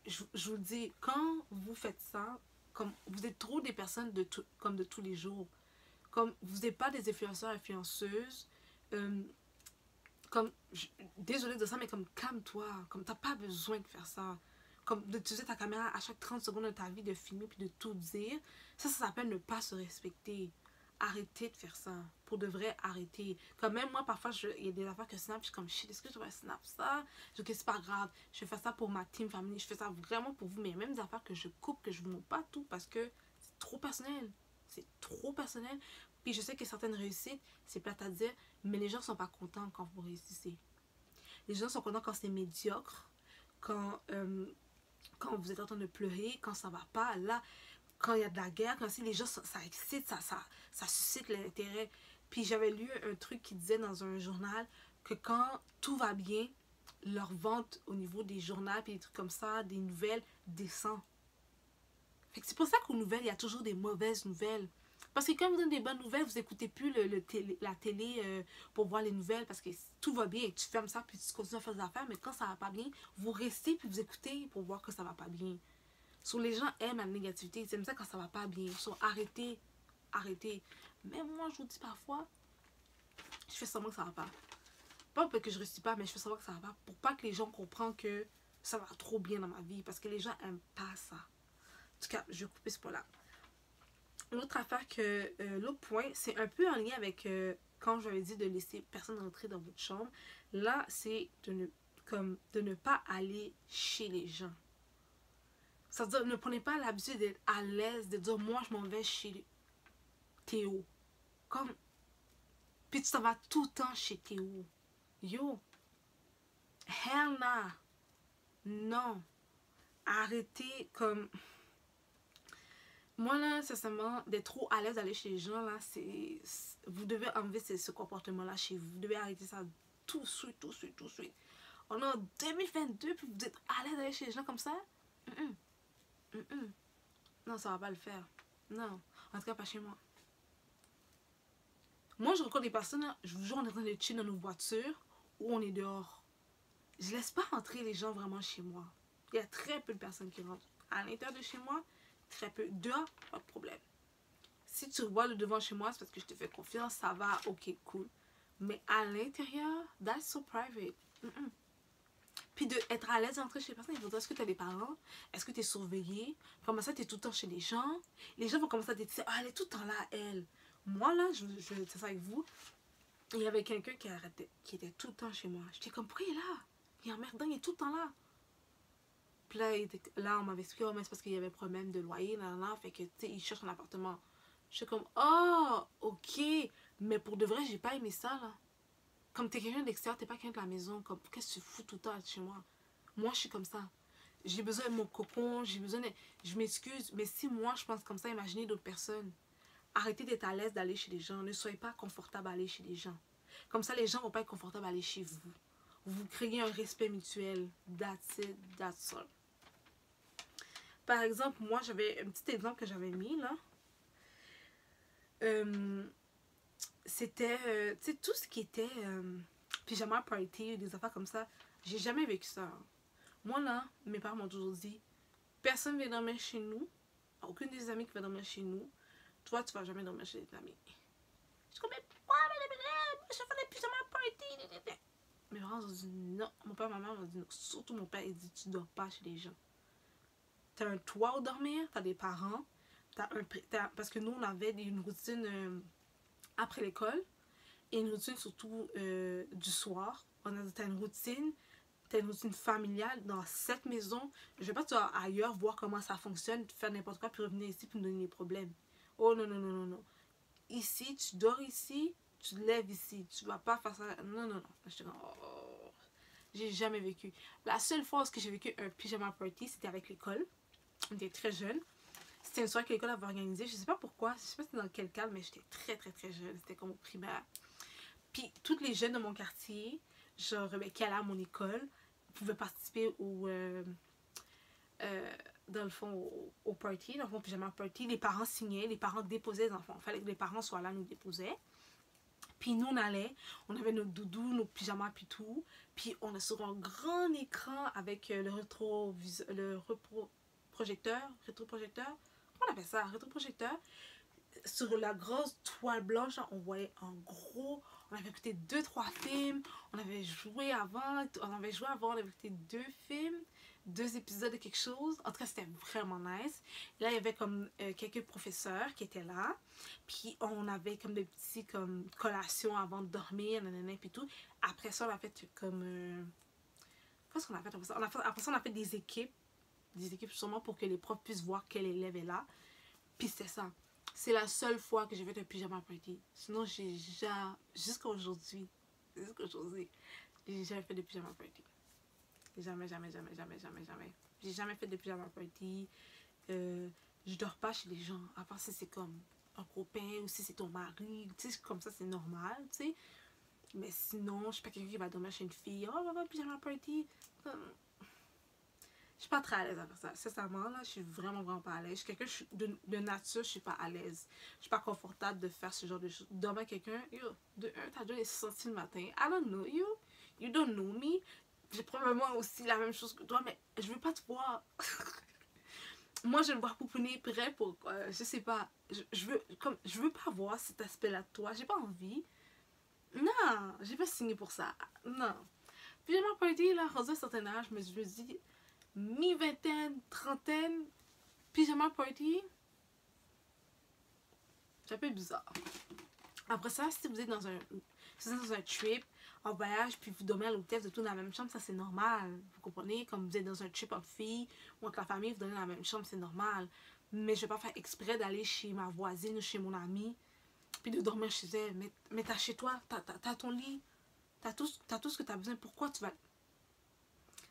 Je vous dis, quand vous faites ça, comme vous êtes trop des personnes comme de tous les jours. Comme vous n'êtes pas des influenceurs, influenceuses. Comme, désolée de ça, mais comme calme-toi. Comme t'as pas besoin de faire ça. Comme d'utiliser ta caméra à chaque 30 secondes de ta vie, de filmer puis de tout dire. Ça s'appelle ne pas se respecter. Arrêtez de faire ça. Pour de vrai, arrêtez. Comme même moi, parfois, il y a des affaires que snap, je suis comme shit, est-ce que je devrais snap ça? Ok, c'est pas grave. Je fais ça pour ma team family. Je fais ça vraiment pour vous. Mais même des affaires que je coupe, que je vous montre pas tout parce que c'est trop personnel. C'est trop personnel. Puis je sais que certaines réussites, c'est plate à dire, mais les gens sont pas contents quand vous réussissez. Les gens sont contents quand c'est médiocre, quand vous êtes en train de pleurer, quand ça va pas. Là, quand il y a de la guerre, quand si les gens, ça excite, ça suscite l'intérêt. Puis j'avais lu un truc qui disait dans un journal que quand tout va bien, leur vente au niveau des journaux puis des trucs comme ça, des nouvelles, descend. Fait que c'est pour ça qu'aux nouvelles, il y a toujours des mauvaises nouvelles. Parce que quand vous donnez des bonnes nouvelles, vous n'écoutez plus la télé pour voir les nouvelles parce que tout va bien. Tu fermes ça puis tu continues à faire des affaires. Mais quand ça va pas bien, vous restez puis vous écoutez pour voir que ça va pas bien. Les gens aiment la négativité. Ils aiment ça quand ça va pas bien. Arrêtez. Arrêtez. Même moi, je vous dis parfois, je fais semblant que ça va pas. Pas parce que je réussis pas, mais je fais semblant que ça va pas. Pour pas que les gens comprennent que ça va trop bien dans ma vie. Parce que les gens aiment pas ça. En tout cas, je vais couper ce point-là. L'autre affaire l'autre point, c'est un peu en lien avec quand j'avais dit de laisser personne rentrer dans votre chambre. Là, c'est de ne pas aller chez les gens. C'est-à-dire, ne prenez pas l'habitude d'être à l'aise, de dire, moi, je m'en vais chez Théo. Comme, puis tu t'en vas tout le temps chez Théo. Yo, hell nah. Non. Arrêtez comme... Moi, là, sincèrement, d'être trop à l'aise d'aller chez les gens, là, c'est... Vous devez enlever ce comportement-là chez vous. Vous devez arrêter ça tout de suite, tout de suite, tout de suite. On est en 2022, puis vous êtes à l'aise d'aller chez les gens comme ça? Non, ça va pas le faire. Non. En tout cas, pas chez moi. Moi, je rencontre des personnes, là, je vous jure, on est en train de chill dans nos voitures ou on est dehors. Je laisse pas entrer les gens vraiment chez moi. Il y a très peu de personnes qui rentrent à l'intérieur de chez moi. Très peu. Dehors, pas de problème. Si tu vois le devant chez moi, c'est parce que je te fais confiance, ça va, ok, cool. Mais à l'intérieur, that's so private. Puis d'être à l'aise d'entrer chez les personnes, ils vont dire, est-ce que tu as des parents? Est-ce que tu es surveillé? Comment ça, tu es tout le temps chez les gens? Les gens vont commencer à te dire, ah, elle est tout le temps là, elle. Moi, là, je vais dire ça avec vous. Il y avait quelqu'un qui était tout le temps chez moi. J'étais comme, pourquoi il est là? Il est emmerdant, il est tout le temps là. Puis là, on m'avait expliqué, oh, mais c'est parce qu'il y avait problème de loyer, là, fait que, tu sais, il cherche un appartement. J'étais comme, oh, ok. Mais pour de vrai, j'ai pas aimé ça, là. Comme t'es quelqu'un d'extérieur, t'es pas quelqu'un de la maison. Comme, qu'est-ce que tu fous tout le temps chez moi? Moi, je suis comme ça. J'ai besoin de mon cocon, j'ai besoin de... Je m'excuse, mais si moi, je pense comme ça, imaginez d'autres personnes. Arrêtez d'être à l'aise d'aller chez les gens. Ne soyez pas confortable à aller chez les gens. Comme ça, les gens vont pas être confortables à aller chez vous. Vous créez un respect mutuel. That's it, that's all. Par exemple, moi, j'avais un petit exemple que j'avais mis, là. C'était, tu sais, tout ce qui était pyjama party, des affaires comme ça, j'ai jamais vécu ça. Hein. Moi, là, mes parents m'ont toujours dit, personne ne vient dormir chez nous, aucune des amis qui va dormir chez nous, toi, tu vas jamais dormir chez tes amis. Je suis comme, mais pourquoi, je fais des pyjama party, mes parents ont dit non, mon père et ma mère ont dit non, surtout mon père, il dit, tu dors pas chez les gens. T'as un toit où dormir, t'as des parents, parce que nous, on avait une routine après l'école, et une routine surtout du soir. T'as une routine familiale dans cette maison. Je vais pas te ailleurs voir comment ça fonctionne, faire n'importe quoi, puis revenir ici pour me donner des problèmes. Oh non, non, non, non, non. Ici, tu dors ici, tu te lèves ici. Tu vas pas faire ça. Non, non, non. J'étais comme, oh. J'ai jamais vécu. La seule fois où j'ai vécu un pyjama party, c'était avec l'école. On était très jeunes. C'était une soirée que l'école avait organisée. Je sais pas pourquoi. Je sais pas c'était dans quel cadre, mais j'étais très, très, très jeune. C'était comme au primaire. Puis, toutes les jeunes de mon quartier, genre, qui allaient à mon école, pouvaient participer dans le fond, au party, dans le fond, pyjama party. Les parents signaient, les parents déposaient les enfants. Il fallait que les parents soient là, nous déposaient. Puis nous, on allait, on avait nos doudous, nos pyjamas, puis tout. Puis on est sur un grand écran avec le rétroprojecteur. Comment on appelle ça? Rétroprojecteur. Sur la grosse toile blanche, on voyait en gros. On avait écouté 2-3 films. On avait joué avant. On avait écouté 2 films. 2 épisodes de quelque chose. En tout cas, c'était vraiment nice. Là, il y avait comme quelques professeurs qui étaient là. Puis, on avait comme des petits collations avant de dormir, nanana, puis tout. Après ça, on a fait comme... qu'est-ce qu'on a fait après ça? Après ça, on a fait des équipes. Des équipes sûrement pour que les profs puissent voir quel élève est là. Puis, c'était ça. C'est la seule fois que j'ai fait un pyjama party. Sinon, j'ai jamais... Jusqu'à aujourd'hui, j'ai jamais fait de pyjama party. Jamais. J'ai jamais fait de pyjama party. Je dors pas chez les gens. À part si c'est comme un copain ou si c'est ton mari. Tu sais, comme ça, c'est normal, tu sais. Mais sinon, je suis pas quelqu'un qui va dormir chez une fille. Oh, on va faire pyjama party. Je suis pas très à l'aise avec ça. Sincèrement, là, je suis vraiment, vraiment pas à l'aise. Je suis quelqu'un de nature, je suis pas à l'aise. Je suis pas confortable de faire ce genre de choses. Dormir avec quelqu'un, yo, de un, t'as déjà les sorties le matin. I don't know you. You don't know me. J'ai probablement aussi la même chose que toi, mais je veux pas te voir. Moi, je me vois pouponner prêt pour, je sais pas. Je veux pas voir cet aspect-là de toi. J'ai pas envie. Non, j'ai pas signé pour ça. Non. Puis j'ai pas été là, rendu à un certain âge, mais je me dis, mi-vingtaine, trentaine, pyjama party, c'est un peu bizarre. Après ça, si vous êtes dans un trip, en voyage, puis vous dormez à l'hôtel, vous êtes tous dans la même chambre, ça c'est normal. Vous comprenez? Comme vous êtes dans un trip en filles, ou avec la famille, vous dormez dans la même chambre, c'est normal. Mais je vais pas faire exprès d'aller chez ma voisine ou chez mon amie, puis de dormir chez elle. Mais t'as chez toi, t'as ton lit, t'as tout ce que t'as besoin. Pourquoi tu vas...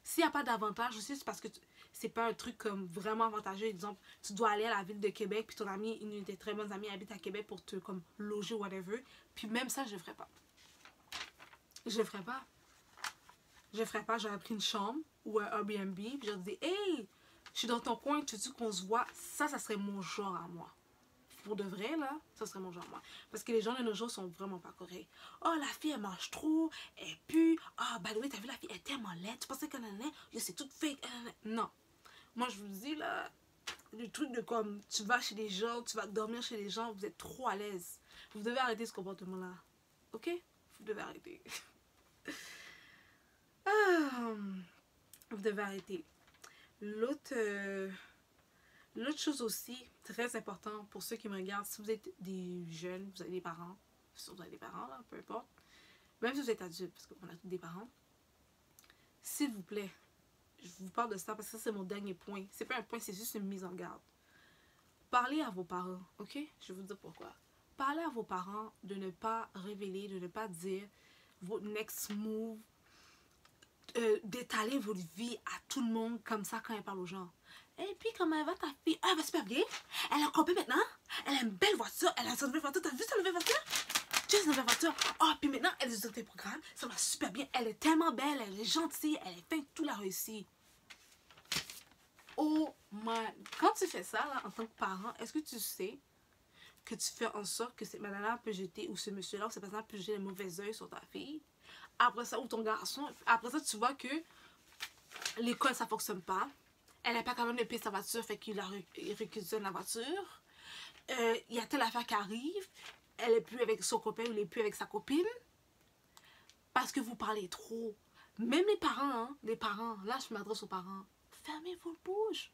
S'il n'y a pas d'avantage aussi, c'est parce que c'est pas un truc comme vraiment avantageux. Exemple, tu dois aller à la ville de Québec, puis ton amie, une de tes très bonnes amies habite à Québec pour te comme loger ou whatever. Puis même ça, je le ferais pas. Je le ferais pas. Je le ferais pas. J'aurais pris une chambre ou un Airbnb, puis j'aurais dit, hey, je suis dans ton coin, tu dis qu'on se voit. Ça serait mon genre à moi. Pour de vrai, là, ça serait mon genre à moi. Parce que les gens de nos jours sont vraiment pas corrects. Oh, la fille, elle mange trop, elle pue. Ah, by the way, t'as vu la fille, elle est tellement laide. Tu pensais qu'elle en est? C'est toute fake. Non. Moi, je vous dis, là, le truc de comme, tu vas chez les gens, tu vas dormir chez les gens, vous êtes trop à l'aise. Vous devez arrêter ce comportement-là. Ok? Vous devez arrêter. Ah, vous devez arrêter. L'autre chose aussi, très important pour ceux qui me regardent, si vous êtes des jeunes, vous avez des parents, si vous avez des parents, là, peu importe, même si vous êtes adulte, parce qu'on a tous des parents, s'il vous plaît, je vous parle de ça parce que ça c'est mon dernier point. C'est pas un point, c'est juste une mise en garde. Parlez à vos parents, ok? Je vais vous dire pourquoi. Parlez à vos parents de ne pas révéler, de ne pas dire votre next move, d'étaler votre vie à tout le monde comme ça quand elle parle aux gens. Et puis, comment elle va ta fille? Ah, elle va super bien. Elle est en compé maintenant. Elle a une belle voiture. Elle a sa nouvelle voiture. T'as vu sa nouvelle voiture? Tu as sa nouvelle voiture. Ah, puis maintenant, elle est dans tes programmes. Ça va super bien. Elle est tellement belle. Elle est gentille. Elle est fin. Tout l'a réussi. Oh my... Quand tu fais ça, là, en tant que parent, est-ce que tu sais que tu fais en sorte que cette madame-là peut jeter, ou ce monsieur-là, ou cette personne-là peut jeter les mauvais oeil sur ta fille? Après ça, ou ton garçon. Après ça, tu vois que l'école, ça fonctionne pas. Elle n'est pas capable de payer sa voiture, fait qu'il réquisitionne la voiture. Il y a telle affaire qui arrive. Elle n'est plus avec son copain ou elle n'est plus avec sa copine. Parce que vous parlez trop. Même les parents, là je m'adresse aux parents. Fermez vos bouches.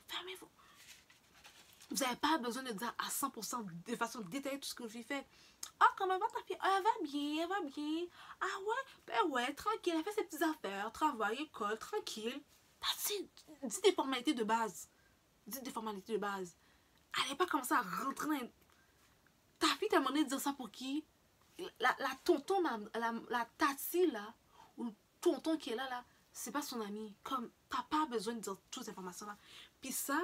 Fermez-vous. Vous n'avez pas besoin de dire à 100% de façon détaillée tout ce que vous faites. Ah, comment va ta fille? Ah, elle va bien, elle va bien. Ah ouais? Ben ouais, tranquille, elle fait ses petites affaires, travail, école, tranquille. Dis des formalités de base. Dis des formalités de base. Allez pas commencer à rentrer dans... Ta fille t'a demandé de dire ça pour qui? La tonton, la tati là, ou le tonton qui est là, c'est pas son ami. Comme, t'as pas besoin de dire toutes ces informations-là. Puis ça,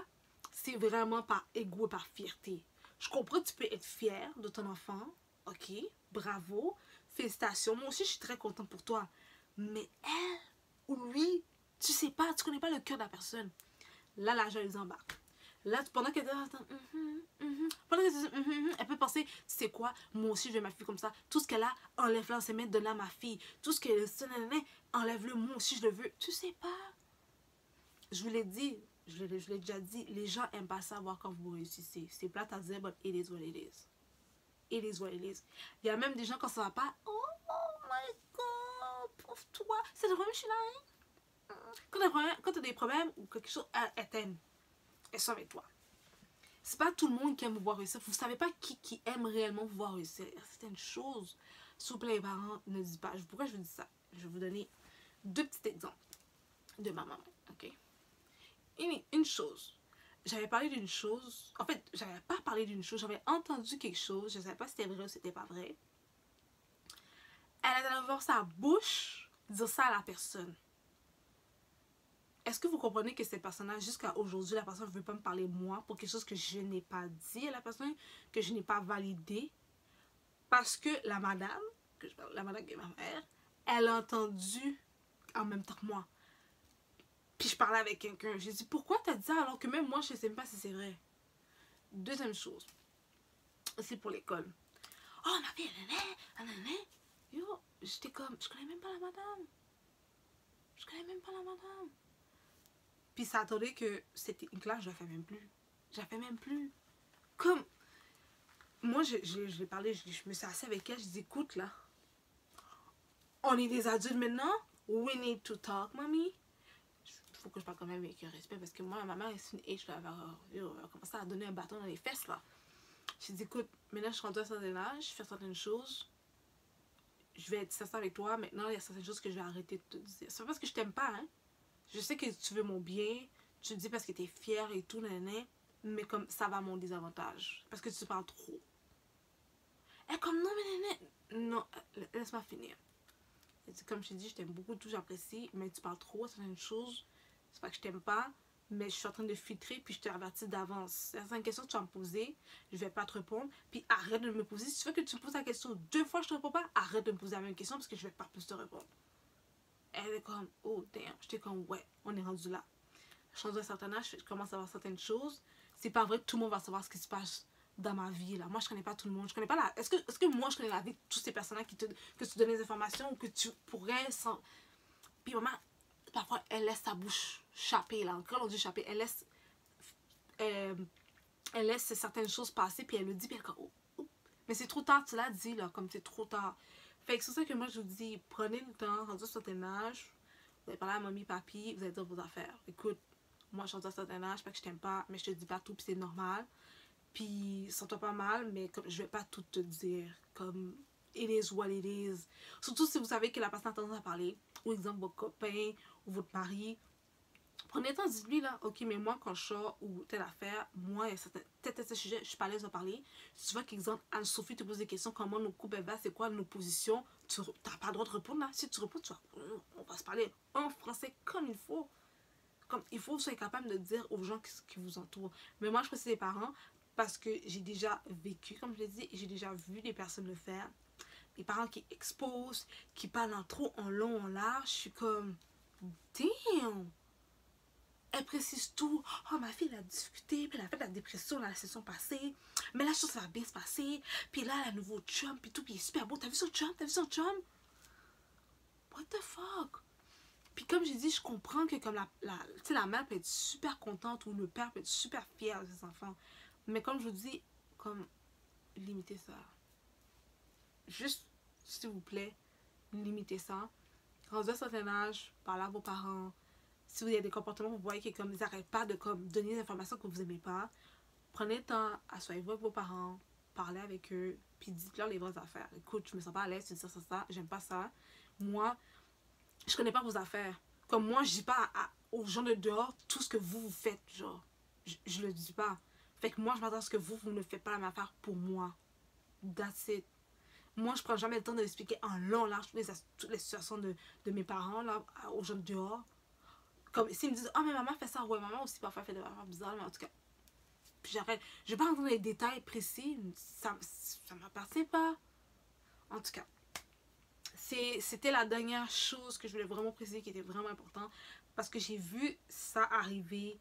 c'est vraiment par égo et par fierté. Je comprends que tu peux être fier de ton enfant. Ok, bravo, félicitations. Moi aussi, je suis très contente pour toi. Mais elle ou lui, tu sais pas, tu connais pas le cœur de la personne. Là, la jalousie embarque. Là, pendant qu'elle elle peut penser, tu sais quoi, moi aussi je vais ma fille comme ça. Tout ce qu'elle a, enlève-le, c'est mettre donne à ma fille. Tout ce qu'elle enlève-le, moi aussi je le veux. Tu sais pas. Je vous l'ai dit, je l'ai déjà dit, les gens aiment pas savoir quand vous réussissez. C'est plate à dire, but it is what it is. It is what it is. Il y a même des gens quand ça va pas, oh my god, pauvre toi. C'est le problème, je suis là, hein? Quand tu as des problèmes ou quelque chose, elle t'aime. Elle sont avec toi. C'est pas tout le monde qui aime vous voir réussir. Vous savez pas qui aime réellement vous voir réussir. C'est une chose. S'il vous plaît, les parents, ne disent pas. Pourquoi je vous dis ça? Je vais vous donner 2 petits exemples de ma maman. Ok? Une chose. J'avais parlé d'une chose. En fait, j'avais pas parlé d'une chose. J'avais entendu quelque chose. Je ne savais pas si c'était vrai ou si c'était pas vrai. Elle allait voir sa bouche dire ça à la personne. Est-ce que vous comprenez que cette personne-là, jusqu'à aujourd'hui, la personne ne veut pas me parler moi pour quelque chose que je n'ai pas dit à la personne, que je n'ai pas validé? Parce que la madame qui est ma mère, elle a entendu en même temps que moi. Puis je parlais avec quelqu'un. J'ai dit, pourquoi t'as dit ça alors que même moi, je ne sais même pas si c'est vrai. Deuxième chose, c'est pour l'école. Oh, ma fille, elle est. Yo, j'étais comme, je connais même pas la madame. Je connais même pas la madame. Puis ça attendait que cette technique-là, je la fais même plus. Je la fais même plus. Comme, moi, je l'ai parlé, je me suis assise avec elle, je dis, écoute, là, on est des adultes maintenant. We need to talk, mamie. Faut que je parle quand même avec respect parce que moi, ma mère, c'est une H, là, elle va commencer à donner un bâton dans les fesses, là. J'ai dit, écoute, maintenant, je suis rendue à un certain âge, je fais certaines choses. Je vais être sincère avec toi. Maintenant, il y a certaines choses que je vais arrêter de te dire. C'est pas parce que je t'aime pas, hein. Je sais que tu veux mon bien. Tu le dis parce que t'es fière et tout, nanan. Mais comme ça va à mon désavantage. Parce que tu parles trop. Elle est comme, non, mais nanan. Non, laisse-moi finir. Elle dit, comme je t'ai dit, je t'aime beaucoup, tout, j'apprécie. Mais tu parles trop à certaines choses. C'est pas que je t'aime pas. Mais je suis en train de filtrer, puis je t'ai averti d'avance. Certaines questions que tu vas me poser, je vais pas te répondre, puis arrête de me poser. Si tu veux que tu me poses la question 2 fois, je te réponds pas, arrête de me poser la même question parce que je vais pas plus te répondre. Elle est comme, oh damn, j'étais comme, ouais, on est rendu là. Je suis rendue à un certain âge, je commence à voir certaines choses. C'est pas vrai que tout le monde va savoir ce qui se passe dans ma vie, là. Moi, je connais pas tout le monde. Je connais pas la... Est-ce que moi, je connais la vie de toutes ces personnes-là que tu donnes des informations ou que tu pourrais sans... Puis maman, parfois, elle laisse sa bouche chapper, là. Quand on dit chapper, elle laisse certaines choses passer, puis elle le dit, puis elle est comme, oh, oh. Mais c'est trop tard, tu l'as dit, là, comme c'est trop tard. Fait que c'est ça que moi, je vous dis, prenez le temps, rendu à un certain âge, vous allez parler à mamie, papi, vous allez dire vos affaires. Écoute, moi, je suis rendu à un certain âge, pas que je t'aime pas, mais je te dis pas tout, puis c'est normal. Puis, sens-toi pas mal, mais comme je vais pas tout te dire, comme, it is what it is. Surtout si vous savez que la personne a tendance à parler, ou exemple, votre copain, ou votre mari, prenez le temps, dites-lui là, ok, mais moi quand je sors ou telle affaire, moi, il y a tel sujet, je suis pas à l'aise de parler. Si tu vois qu'exemple, Anne-Sophie te pose des questions, comment nos couples va, c'est quoi nos positions, tu n'as pas le droit de répondre là. Si tu réponds, tu vas, on va se parler en français comme il faut. Comme il faut que vous soyez capable de dire aux gens qui vous entourent. Mais moi, je précise les parents parce que j'ai déjà vécu, comme je l'ai dit, j'ai déjà vu des personnes le faire. Les parents qui exposent, qui parlent en trop, en long, en large, je suis comme, damn! Elle précise tout. Oh, ma fille, elle a discuté, puis elle a fait la dépression la session passée. Mais la chose, ça va bien se passer. Puis là, elle a un nouveau chum, puis tout, puis il est super beau. T'as vu son chum? T'as vu son chum? What the fuck? Puis comme j'ai dit, je comprends que comme la mère peut être super contente ou le père peut être super fier de ses enfants. Mais comme je vous dis, comme, limitez ça. Juste, s'il vous plaît, limitez ça. Rendu à un certain âge, parlez à vos parents. Si vous avez des comportements, vous voyez qu'ils n'arrêtent pas de comme, donner des informations que vous n'aimez pas, prenez le temps, asseyez-vous avec vos parents, parlez avec eux, puis dites-leur les vraies affaires. Écoute, je me sens pas à l'aise, tu dis ça, j'aime pas ça. Moi, je connais pas vos affaires. Comme moi, je dis pas aux gens de dehors tout ce que vous faites, genre. Je le dis pas. Fait que moi, je m'attends à ce que vous ne faites pas la même affaire pour moi. That's it. Moi, je prends jamais le temps de l'expliquer en long, large, toutes les situations de mes parents, là, aux gens de dehors. Comme s'ils me disent, oh, mais maman fait ça, ouais, maman aussi parfois fait des affaires bizarres, mais en tout cas, puis j'arrête. Je vais pas rentrer dans les détails précis, ça m'appartient pas. En tout cas, c'était la dernière chose que je voulais vraiment préciser qui était vraiment important parce que j'ai vu ça arriver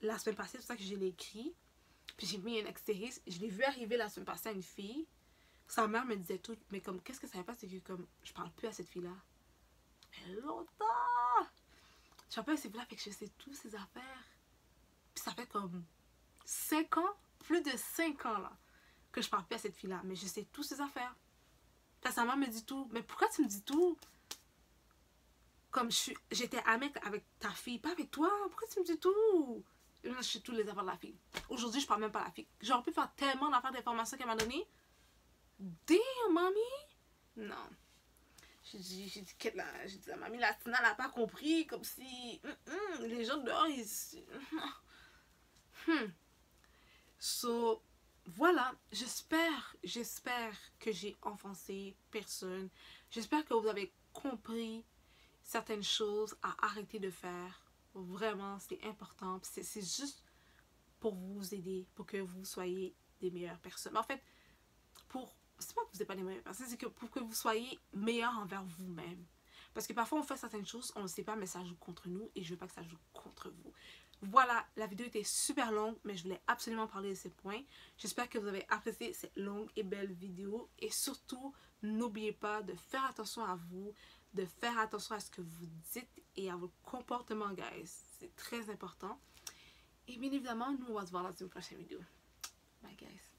la semaine passée, c'est pour ça que je l'ai écrit. Puis j'ai mis un extérieur, je l'ai vu arriver la semaine passée à une fille. Sa mère me disait tout, mais comme, qu'est-ce que ça fait pas, c'est que comme, je parle plus à cette fille-là. Mais longtemps! Je parle plus à cette fille-là, fait que je sais toutes ses affaires. Puis ça fait comme 5 ans, plus de 5 ans là, que je parle plus à cette fille-là. Mais je sais toutes ses affaires. Puis sa mère me dit tout. Mais pourquoi tu me dis tout? Comme j'étais amie avec ta fille, pas avec toi. Pourquoi tu me dis tout? Là, je sais toutes les affaires de la fille. Aujourd'hui, je parle même pas à la fille. J'aurais pu faire tellement d'affaires d'informations qu'elle m'a donné. Damn, mamie! Non. J'ai dit, la mamie latina n'a pas compris. Comme si les gens dehors, ils... So, voilà, j'espère que j'ai offensé personne. J'espère que vous avez compris certaines choses à arrêter de faire. Vraiment, c'est important. C'est juste pour vous aider, pour que vous soyez des meilleures personnes. En fait, c'est pas que vous n'êtes pas des meilleures personnes, c'est que pour que vous soyez meilleurs envers vous-même. Parce que parfois, on fait certaines choses, on ne le sait pas, mais ça joue contre nous et je veux pas que ça joue contre vous. Voilà, la vidéo était super longue, mais je voulais absolument parler de ces points. J'espère que vous avez apprécié cette longue et belle vidéo. Et surtout, n'oubliez pas de faire attention à vous, de faire attention à ce que vous dites et à vos comportements, guys. C'est très important. Et bien évidemment, nous, on va se voir dans une prochaine vidéo. Bye, guys.